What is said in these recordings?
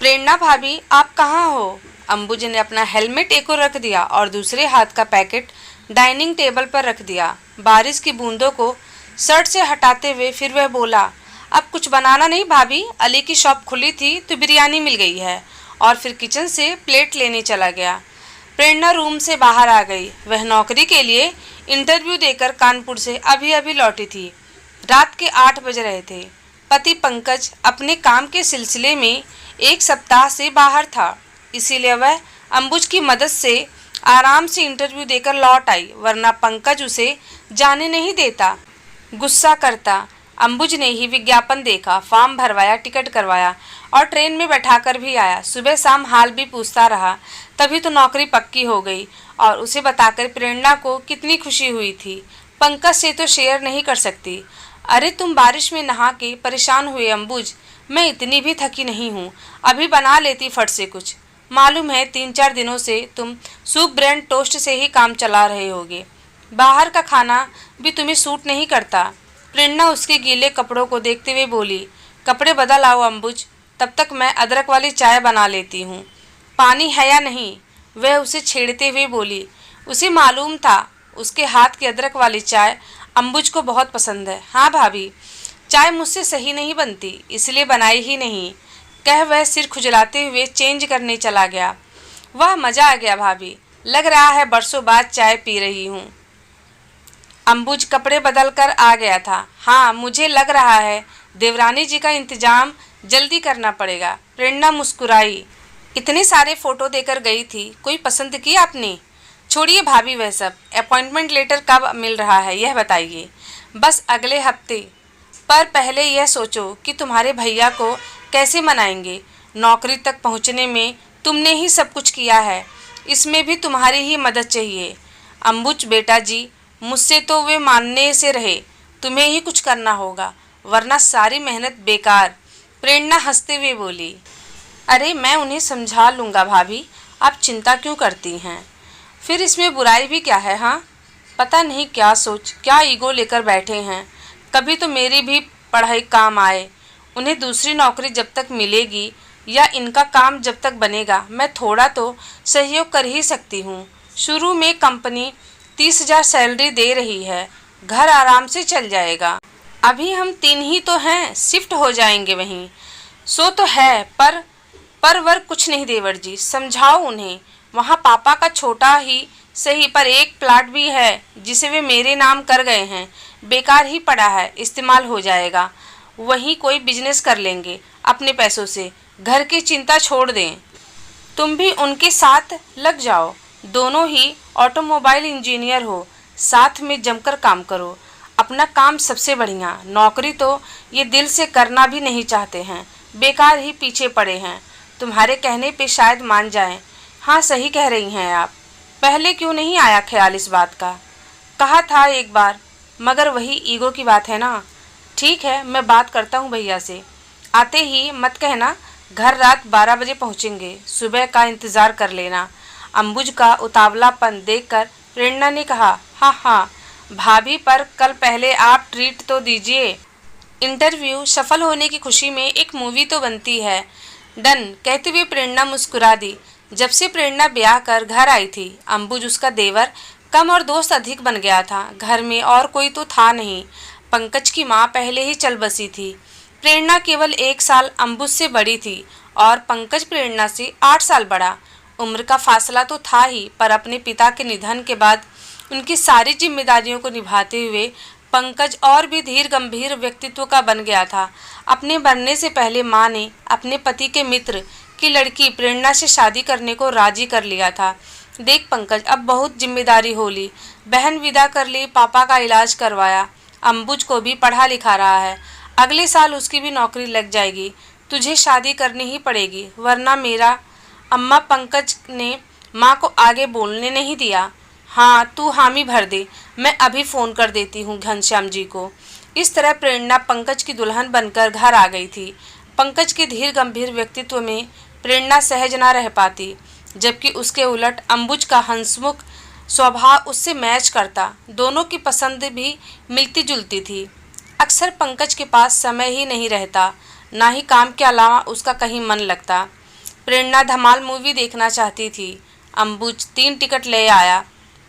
प्रेरणा भाभी, आप कहाँ हो? अंबुज ने अपना हेलमेट एक ओर रख दिया और दूसरे हाथ का पैकेट डाइनिंग टेबल पर रख दिया। बारिश की बूंदों को शर्ट से हटाते हुए फिर वह बोला, अब कुछ बनाना नहीं भाभी, अली की शॉप खुली थी तो बिरयानी मिल गई है। और फिर किचन से प्लेट लेने चला गया। प्रेरणा रूम से बाहर आ गई। वह नौकरी के लिए इंटरव्यू देकर कानपुर से अभी अभी लौटी थी। रात के 8 बज रहे थे। पति पंकज अपने काम के सिलसिले में 1 सप्ताह से बाहर था, इसीलिए वह अंबुज की मदद से आराम से इंटरव्यू देकर लौट आई, वरना पंकज उसे जाने नहीं देता, गुस्सा करता। अंबुज ने ही विज्ञापन देखा, फॉर्म भरवाया, टिकट करवाया और ट्रेन में बैठाकर भी आया। सुबह शाम हाल भी पूछता रहा, तभी तो नौकरी पक्की हो गई। और उसे बताकर प्रेरणा को कितनी खुशी हुई थी। पंकज से तो शेयर नहीं कर सकती। अरे तुम बारिश में नहा के परेशान हुए अंबुज, मैं इतनी भी थकी नहीं हूँ, अभी बना लेती फट से कुछ। मालूम है 3-4 दिनों से तुम सूप ब्रेड टोस्ट से ही काम चला रहे होगे, बाहर का खाना भी तुम्हें सूट नहीं करता। प्रेरणा उसके गीले कपड़ों को देखते हुए बोली, कपड़े बदल आओ अंबुज, तब तक मैं अदरक वाली चाय बना लेती हूँ। पानी है या नहीं? वह उसे छेड़ते हुए बोली। उसे मालूम था उसके हाथ की अदरक वाली चाय अंबुज को बहुत पसंद है। हाँ भाभी, चाय मुझसे सही नहीं बनती, इसलिए बनाई ही नहीं, कह वह सिर खुजलाते हुए चेंज करने चला गया। वह मज़ा आ गया भाभी, लग रहा है बरसों बाद चाय पी रही हूँ। अंबुज कपड़े बदल कर आ गया था। हाँ, मुझे लग रहा है देवरानी जी का इंतजाम जल्दी करना पड़ेगा। प्रेरणा मुस्कुराई। इतने सारे फोटो देकर गई थी, कोई पसंद की आपने? छोड़िए भाभी वह सब, अपॉइंटमेंट लेटर कब मिल रहा है यह बताइए। बस अगले हफ्ते, पर पहले यह सोचो कि तुम्हारे भैया को कैसे मनाएंगे। नौकरी तक पहुंचने में तुमने ही सब कुछ किया है, इसमें भी तुम्हारी ही मदद चाहिए। अंबुज बेटा जी, मुझसे तो वे मानने से रहे, तुम्हें ही कुछ करना होगा, वरना सारी मेहनत बेकार। प्रेरणा हंसते हुए बोली। अरे मैं उन्हें समझा लूँगा भाभी, आप चिंता क्यों करती हैं? फिर इसमें बुराई भी क्या है? हाँ, पता नहीं क्या सोच, क्या ईगो लेकर बैठे हैं। कभी तो मेरी भी पढ़ाई काम आए। उन्हें दूसरी नौकरी जब तक मिलेगी या इनका काम जब तक बनेगा, मैं थोड़ा तो सहयोग कर ही सकती हूँ। शुरू में कंपनी 30,000 सैलरी दे रही है, घर आराम से चल जाएगा। अभी हम 3 ही तो हैं, शिफ्ट हो जाएंगे वहीं। सो तो है, पर वर कुछ नहीं देवर जी, समझाओ उन्हें। वहाँ पापा का छोटा ही सही पर एक प्लाट भी है जिसे वे मेरे नाम कर गए हैं, बेकार ही पड़ा है, इस्तेमाल हो जाएगा। वहीं कोई बिजनेस कर लेंगे अपने पैसों से, घर की चिंता छोड़ दें। तुम भी उनके साथ लग जाओ, दोनों ही ऑटोमोबाइल इंजीनियर हो, साथ में जमकर काम करो। अपना काम सबसे बढ़िया, नौकरी तो ये दिल से करना भी नहीं चाहते हैं, बेकार ही पीछे पड़े हैं। तुम्हारे कहने पे शायद मान जाएं। हाँ, सही कह रही हैं आप। पहले क्यों नहीं आया ख्याल इस बात का? कहा था एक बार, मगर वही ईगो की बात है ना। ठीक है, मैं बात करता हूँ भैया से। आते ही मत कहना, घर रात 12 बजे पहुँचेंगे, सुबह का इंतज़ार कर लेना। अंबुज का उतावलापन देखकर प्रेरणा ने कहा, हाँ हाँ भाभी, पर कल पहले आप ट्रीट तो दीजिए। इंटरव्यू सफल होने की खुशी में एक मूवी तो बनती है। डन, कहते हुए प्रेरणा मुस्कुरा दी। जब से प्रेरणा ब्याह कर घर आई थी, अंबुज उसका देवर कम और दोस्त अधिक बन गया था। घर में और कोई तो था नहीं। पंकज की माँ पहले ही चल बसी थी। प्रेरणा केवल 1 साल अंबुज से बड़ी थी और पंकज प्रेरणा से 8 साल बड़ा। उम्र का फासला तो था ही, पर अपने पिता के निधन के बाद उनकी सारी जिम्मेदारियों को निभाते हुए पंकज और भी धीर गंभीर व्यक्तित्व का बन गया था। अपने बनने से पहले माँ ने अपने पति के मित्र की लड़की प्रेरणा से शादी करने को राजी कर लिया था। देख पंकज, अब बहुत जिम्मेदारी हो ली, बहन विदा कर ली, पापा का इलाज करवाया, अंबुज को भी पढ़ा लिखा रहा है, अगले साल उसकी भी नौकरी लग जाएगी। तुझे शादी करनी ही पड़ेगी, वरना मेरा अम्मा पंकज ने माँ को आगे बोलने नहीं दिया। हाँ, तू हामी भर दे, मैं अभी फ़ोन कर देती हूँ घनश्याम जी को। इस तरह प्रेरणा पंकज की दुल्हन बनकर घर आ गई थी। पंकज के धीर गंभीर व्यक्तित्व में प्रेरणा सहज ना रह पाती, जबकि उसके उलट अंबुज का हंसमुख स्वभाव उससे मैच करता। दोनों की पसंद भी मिलती जुलती थी। अक्सर पंकज के पास समय ही नहीं रहता, ना ही काम के अलावा उसका कहीं मन लगता। प्रेरणा धमाल मूवी देखना चाहती थी। अंबुज 3 टिकट ले आया।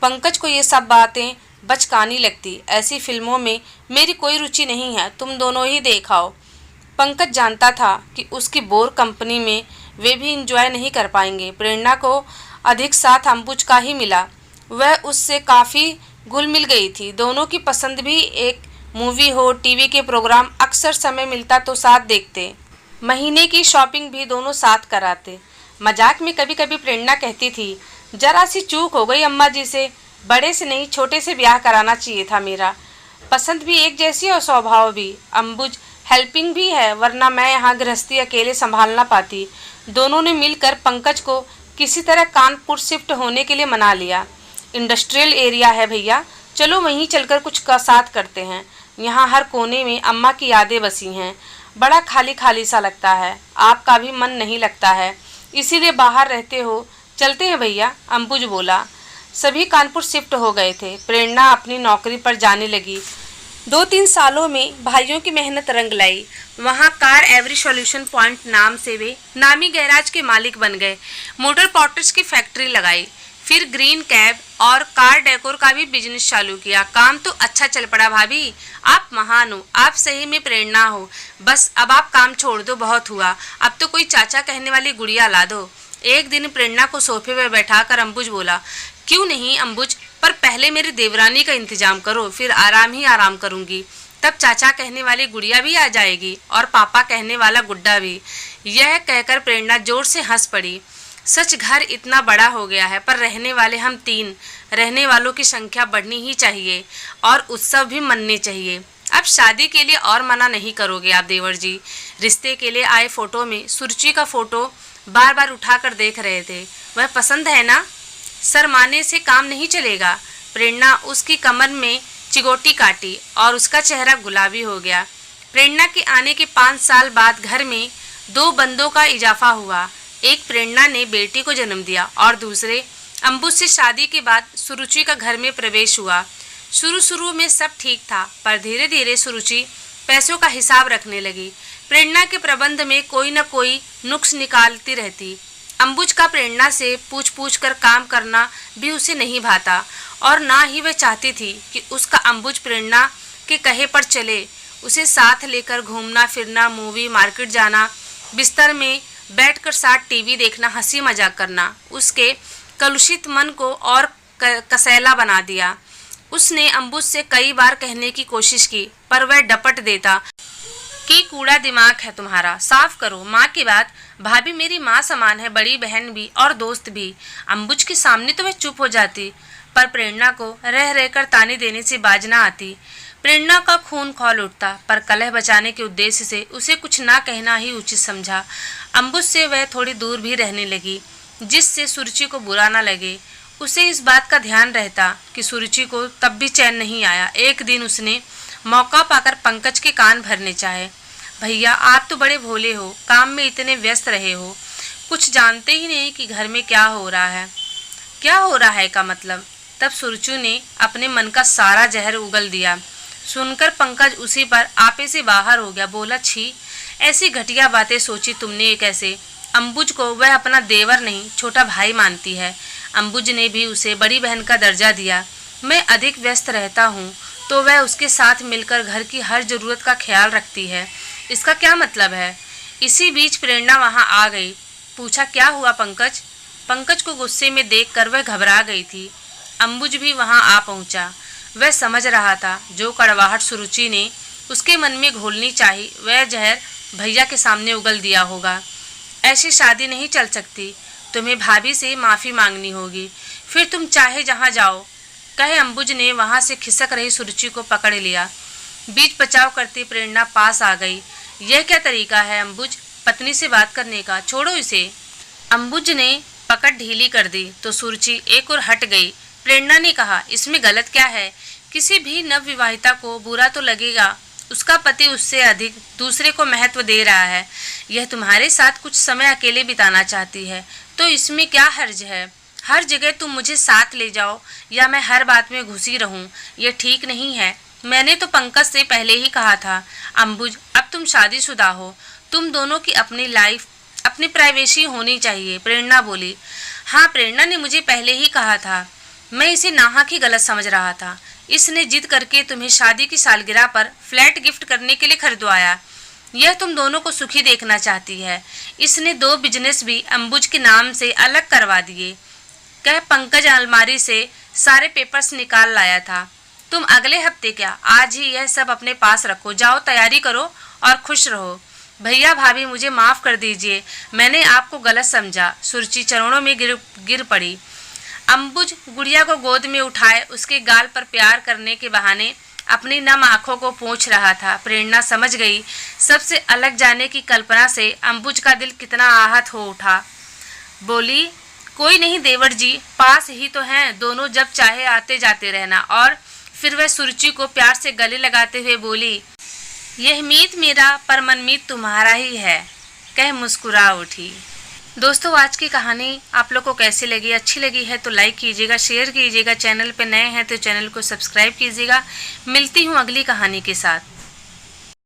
पंकज को ये सब बातें बचकानी लगती। ऐसी फिल्मों में मेरी कोई रुचि नहीं है, तुम दोनों ही देख आओ। पंकज जानता था कि उसकी बोर कंपनी में वे भी इंजॉय नहीं कर पाएंगे। प्रेरणा को अधिक साथ अंबुज का ही मिला। वह उससे काफ़ी घुल मिल गई थी। दोनों की पसंद भी एक मूवी हो, टीवी के प्रोग्राम अक्सर समय मिलता तो साथ देखते। महीने की शॉपिंग भी दोनों साथ कराते। मजाक में कभी कभी प्रेरणा कहती थी, जरा सी चूक हो गई अम्मा जी से, बड़े से नहीं छोटे से ब्याह कराना चाहिए था मेरा। पसंद भी एक जैसी और स्वभाव भी। अंबुज हेल्पिंग भी है, वरना मैं यहाँ गृहस्थी अकेले संभाल ना पाती। दोनों ने मिलकर पंकज को किसी तरह कानपुर शिफ्ट होने के लिए मना लिया। इंडस्ट्रियल एरिया है भैया, चलो वहीं चलकर कुछ का साथ करते हैं। यहाँ हर कोने में अम्मा की यादें बसी हैं। बड़ा खाली खाली सा लगता है, आपका भी मन नहीं लगता है, इसीलिए बाहर रहते हो। चलते हैं भैया, अंबुज बोला। सभी कानपुर शिफ्ट हो गए थे। प्रेरणा अपनी नौकरी पर जाने लगी। 2-3 सालों में भाइयों की मेहनत रंग लाई। वहाँ कार एवरी सॉल्यूशन पॉइंट नाम से वे नामी गैराज के मालिक बन गए। मोटर पार्ट्स की फैक्ट्री लगाई। फिर ग्रीन कैब और कार डेकोर का भी बिजनेस चालू किया। काम तो अच्छा चल पड़ा भाभी, आप महान हो, आप सही में प्रेरणा हो। बस अब आप काम छोड़ दो, बहुत हुआ, अब तो कोई चाचा कहने वाली गुड़िया ला दो। एक दिन प्रेरणा को सोफे पर बैठाकर अंबुज बोला, क्यों नहीं अंबुज, पर पहले मेरी देवरानी का इंतजाम करो, फिर आराम ही आराम करूंगी। तब चाचा कहने वाली गुड़िया भी आ जाएगी और पापा कहने वाला गुड्डा भी। यह कहकर प्रेरणा जोर से हंस पड़ी। सच घर इतना बड़ा हो गया है, पर रहने वाले हम 3। रहने वालों की संख्या बढ़नी ही चाहिए और उत्सव भी मनने चाहिए। अब शादी के लिए और मना नहीं करोगे आप देवर जी। रिश्ते के लिए आए फोटो में सुरुचि का फोटो बार बार उठाकर देख रहे थे। वह पसंद है ना? शर्माने से काम नहीं चलेगा। प्रेरणा उसकी कमर में चिगोटी काटी और उसका चेहरा गुलाबी हो गया। प्रेरणा के आने के 5 साल बाद घर में 2 बंदों का इजाफा हुआ। एक प्रेरणा ने बेटी को जन्म दिया और दूसरे अंबुज से शादी के बाद सुरुचि का घर में प्रवेश हुआ। शुरू में सब ठीक था, पर धीरे धीरे सुरुचि पैसों का हिसाब रखने लगी। प्रेरणा के प्रबंध में कोई न कोई नुक्स निकालती रहती। अंबुज का प्रेरणा से पूछ कर काम करना भी उसे नहीं भाता और ना ही वह चाहती थी कि उसका अंबुज प्रेरणा के कहे पर चले। उसे साथ लेकर घूमना फिरना, मूवी, मार्केट जाना, बिस्तर में बैठकर साथ टीवी देखना, हंसी मजाक करना उसके कलुषित मन को और कसैला बना दिया। उसने अंबुज से कई बार कहने की कोशिश की, पर वह डपट देता कि कूड़ा दिमाग है तुम्हारा, साफ करो। माँ की बात, भाभी मेरी माँ समान है, बड़ी बहन भी और दोस्त भी। अंबुज के सामने तो वह चुप हो जाती, पर प्रेरणा को रह रहकर ताने देने से बाज ना आती। प्रेरणा का खून खौल उठता, पर कलह बचाने के उद्देश्य से उसे कुछ ना कहना ही उचित समझा। अंबुज से वह थोड़ी दूर भी रहने लगी, जिससे सुरुचि को बुरा ना लगे। उसे इस बात का ध्यान रहता कि सुरुचि को तब भी चैन नहीं आया। एक दिन उसने मौका पाकर पंकज के कान भरने चाहे। भैया आप तो बड़े भोले हो, काम में इतने व्यस्त रहे हो, कुछ जानते ही नहीं कि घर में क्या हो रहा है। क्या हो रहा है का मतलब? तब सुरुचि ने अपने मन का सारा जहर उगल दिया। सुनकर पंकज उसी पर आपे से बाहर हो गया। बोला, छी, ऐसी घटिया बातें सोची तुमने कैसे? अंबुज को वह अपना देवर नहीं छोटा भाई मानती है। अंबुज ने भी उसे बड़ी बहन का दर्जा दिया। मैं अधिक व्यस्त रहता हूँ तो वह उसके साथ मिलकर घर की हर जरूरत का ख्याल रखती है। इसका क्या मतलब है? इसी बीच प्रेरणा वहाँ आ गई। पूछा, क्या हुआ पंकज? पंकज को गुस्से में देखकर वह घबरा गई थी। अंबुज भी वहाँ आ पहुँचा। वह समझ रहा था जो कड़वाहट सुरुचि ने उसके मन में घोलनी चाहिए, वह जहर भैया के सामने उगल दिया होगा। ऐसी शादी नहीं चल सकती, तुम्हें भाभी से माफ़ी मांगनी होगी, फिर तुम चाहे जहाँ जाओ, कहे अंबुज ने वहाँ से खिसक रही सुरुचि को पकड़ लिया। बीच बचाव करती प्रेरणा पास आ गई। यह क्या तरीका है अंबुज, पत्नी से बात करने का? छोड़ो इसे। अंबुज ने पकड़ ढीली कर दी तो सुरुचि एक और हट गई। प्रेरणा ने कहा, इसमें गलत क्या है? किसी भी नवविवाहिता को बुरा तो लगेगा, उसका पति उससे अधिक दूसरे को महत्व दे रहा है। यह तुम्हारे साथ कुछ समय अकेले बिताना चाहती है, तो इसमें क्या हर्ज है? हर जगह तुम मुझे साथ ले जाओ या मैं हर बात में घुसी रहूं, यह ठीक नहीं है। मैंने तो पंकज से पहले ही कहा था। अंबुज, अब तुम शादीशुदा हो, तुम दोनों की अपनी लाइफ अपनी प्राइवेसी होनी चाहिए। प्रेरणा बोली, हाँ प्रेरणा ने मुझे पहले ही कहा था, मैं इसे नाहक ही गलत समझ रहा था। इसने जिद करके तुम्हें शादी की सालगिरह पर फ्लैट गिफ्ट करने के लिए खरीदवाया। यह तुम दोनों को सुखी देखना चाहती है। इसने 2 बिजनेस भी अंबुज के नाम से अलग करवा दिए। कह पंकज अलमारी से सारे पेपर्स निकाल लाया था। तुम अगले हफ्ते क्या, आज ही यह सब अपने पास रखो। जाओ तैयारी करो और खुश रहो। भैया भाभी मुझे माफ़ कर दीजिए, मैंने आपको गलत समझा। सुरुचि चरणों में गिर पड़ी। अंबुज गुड़िया को गोद में उठाए उसके गाल पर प्यार करने के बहाने अपनी नम आंखों को पोंछ रहा था। प्रेरणा समझ गई सबसे अलग जाने की कल्पना से अंबुज का दिल कितना आहत हो उठा। बोली, कोई नहीं देवर जी, पास ही तो हैं, दोनों जब चाहे आते जाते रहना। और फिर वह सुरुचि को प्यार से गले लगाते हुए बोली, यह मीत मेरा पर मनमीत तुम्हारा ही है, कह मुस्कुरा उठी। दोस्तों आज की कहानी आप लोग को कैसी लगी? अच्छी लगी है तो लाइक कीजिएगा, शेयर कीजिएगा। चैनल पे नए हैं तो चैनल को सब्सक्राइब कीजिएगा। मिलती हूँ अगली कहानी के साथ।